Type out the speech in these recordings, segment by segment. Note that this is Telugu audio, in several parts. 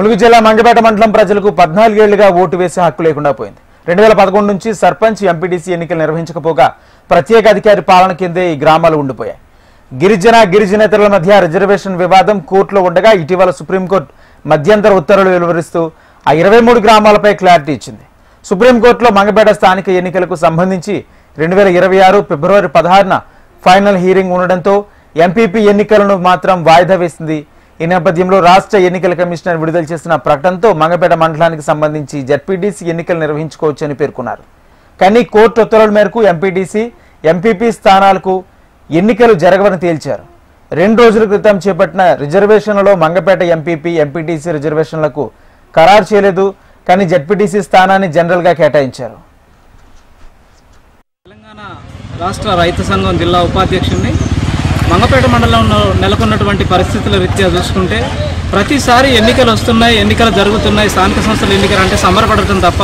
ములుగు జిల్లా మంగపేట మండలం ప్రజలకు 14 ఏళ్లుగా ఓటు వేసే హక్కు లేకుండా పోయింది. 2011 నుంచి సర్పంచ్ ఎంపీటీసీ ఎన్నికలు నిర్వహించకపోగా ప్రత్యేక అధికారి పాలన కిందే ఈ గ్రామాలు ఉండిపోయాయి. గిరిజనేతరుల మధ్య రిజర్వేషన్ వివాదం కోర్టులో ఉండగా ఇటీవల సుప్రీంకోర్టు మధ్యంతర ఉత్తర్వులు వెలువరిస్తూ ఆ 23 గ్రామాలపై క్లారిటీ ఇచ్చింది. సుప్రీంకోర్టులో మంగపేట స్థానిక ఎన్నికలకు సంబంధించి 2026 ఫిబ్రవరి 16న ఫైనల్ హీరింగ్ ఉండడంతో ఎంపీపీ ఎన్నికలను మాత్రం వాయిదా వేసింది. ఈ నేపథ్యంలో రాష్ట్ర ఎన్నికల కమిషనర్ విడుదల చేసిన ప్రకటనతో మంగపేట మండలానికి సంబంధించి జెడ్పీటీసీ ఎన్నికలు నిర్వహించుకోవచ్చని పేర్కొన్నారు. కానీ కోర్టు ఉత్తర్వుల మేరకు ఎంపీటీసీ, ఎంపీపీ స్థానాలకు ఎన్నికలు జరగవని తేల్చారు. 2 రోజుల క్రితం చేపట్టిన రిజర్వేషన్లలో మంగపేట ఎంపీపీ, ఎంపీటీసీ రిజర్వేషన్లకు ఖరారు చేయలేదు. కానీ జెడ్పీటీసీ స్థానాన్ని జనరల్గా కేటాయించారు. తెలంగాణ రాష్ట్ర రైతు సంఘం జిల్లా ఉపాధ్యక్షుడిని మంగపేట మండలంలో నెలకొన్నటువంటి పరిస్థితుల రీత్యా చూసుకుంటే ప్రతిసారి ఎన్నికలు వస్తున్నాయి, ఎన్నికలు జరుగుతున్నాయి, స్థానిక సంస్థల ఎన్నికలు అంటే సంబరపడటం తప్ప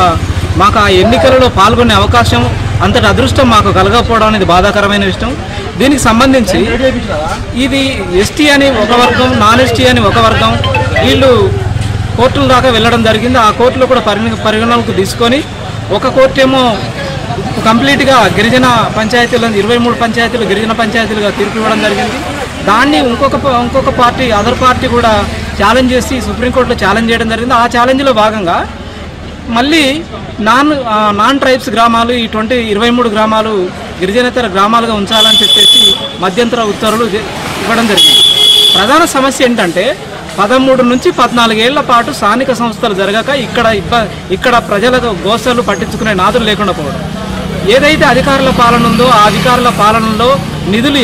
మాకు ఆ ఎన్నికలలో పాల్గొనే అవకాశం అంతటి అదృష్టం మాకు కలగకపోవడం అనేది బాధాకరమైన విషయం. దీనికి సంబంధించి ఇది ఎస్టీ అని ఒక వర్గం, నాన్ ఎస్టీ అని ఒక వర్గం, వీళ్ళు కోర్టుల దాకా వెళ్ళడం జరిగింది. ఆ కోర్టులో కూడా పరిగణనకు తీసుకొని ఒక కోర్టు ఏమో కంప్లీట్గా గిరిజన పంచాయతీలను 23 పంచాయతీలు గిరిజన పంచాయతీలుగా తీర్పు ఇవ్వడం జరిగింది. దాన్ని ఇంకొక పార్టీ, అదర్ పార్టీ కూడా ఛాలెంజ్ చేసి సుప్రీంకోర్టులో ఛాలెంజ్ చేయడం జరిగింది. ఆ ఛాలెంజ్లో భాగంగా మళ్ళీ నాన్ ట్రైబ్స్ గ్రామాలు ఈ 23 గ్రామాలు గిరిజనేతర గ్రామాలుగా ఉంచాలని చెప్పేసి మధ్యంతర ఉత్తర్వులు ఇవ్వడం జరిగింది. ప్రధాన సమస్య ఏంటంటే 13 నుంచి 14 ఏళ్ల పాటు స్థానిక సంస్థలు జరగక ఇక్కడ ప్రజలకు గోసలు పట్టించుకునే నాదులు లేకుండా పోవడం. ఏదైతే అధికారుల పాలన ఉందో ఆ అధికారుల పాలనలో నిధులు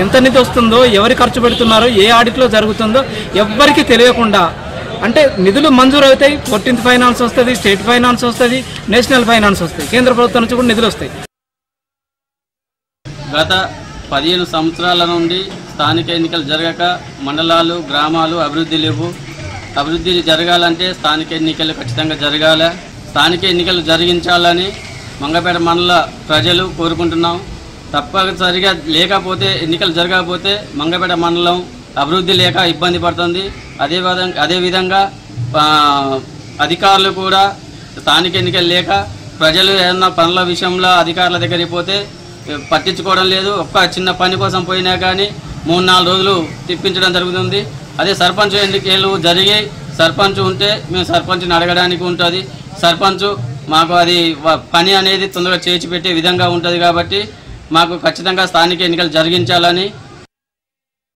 ఎంత నిధి వస్తుందో, ఎవరు ఖర్చు పెడుతున్నారో, ఏ ఆడిట్లో జరుగుతుందో ఎవ్వరికీ తెలియకుండా, అంటే నిధులు మంజూరు అవుతాయి, 14th ఫైనాన్స్ వస్తుంది, స్టేట్ ఫైనాన్స్ వస్తుంది, నేషనల్ ఫైనాన్స్ వస్తాయి, కేంద్ర ప్రభుత్వం నుంచి కూడా నిధులు వస్తాయి. గత 15 సంవత్సరాల నుండి స్థానిక ఎన్నికలు జరగక మండలాలు, గ్రామాలు అభివృద్ధి లేవు. అభివృద్ధి జరగాలంటే స్థానిక ఎన్నికలు ఖచ్చితంగా జరగాలి. స్థానిక ఎన్నికలు జరిగించాలని మంగపేట మండల ప్రజలు కోరుకుంటున్నాం. తప్పనిసరిగా లేకపోతే, ఎన్నికలు జరగకపోతే మంగపేట మండలం అభివృద్ధి లేక ఇబ్బంది పడుతుంది. అదేవిధంగా అధికారులు కూడా స్థానిక ఎన్నికలు లేక ప్రజలు ఏదన్నా పనుల విషయంలో అధికారుల దగ్గరికి పోతే పట్టించుకోవడం లేదు. ఒక్క చిన్న పని కోసం పోయినా కానీ 3-4 రోజులు తిప్పించడం జరుగుతుంది. అదే సర్పంచ్ ఎన్నికలు జరిగి సర్పంచ్ ఉంటే మేము సర్పంచ్ని అడగడానికి ఉంటుంది. సర్పంచ్ మాకు అది పని అనేది తొందరగా చేర్చిపెట్టే విధంగా ఉంటుంది. కాబట్టి మాకు ఖచ్చితంగా స్థానిక ఎన్నికలు జరిగించాలని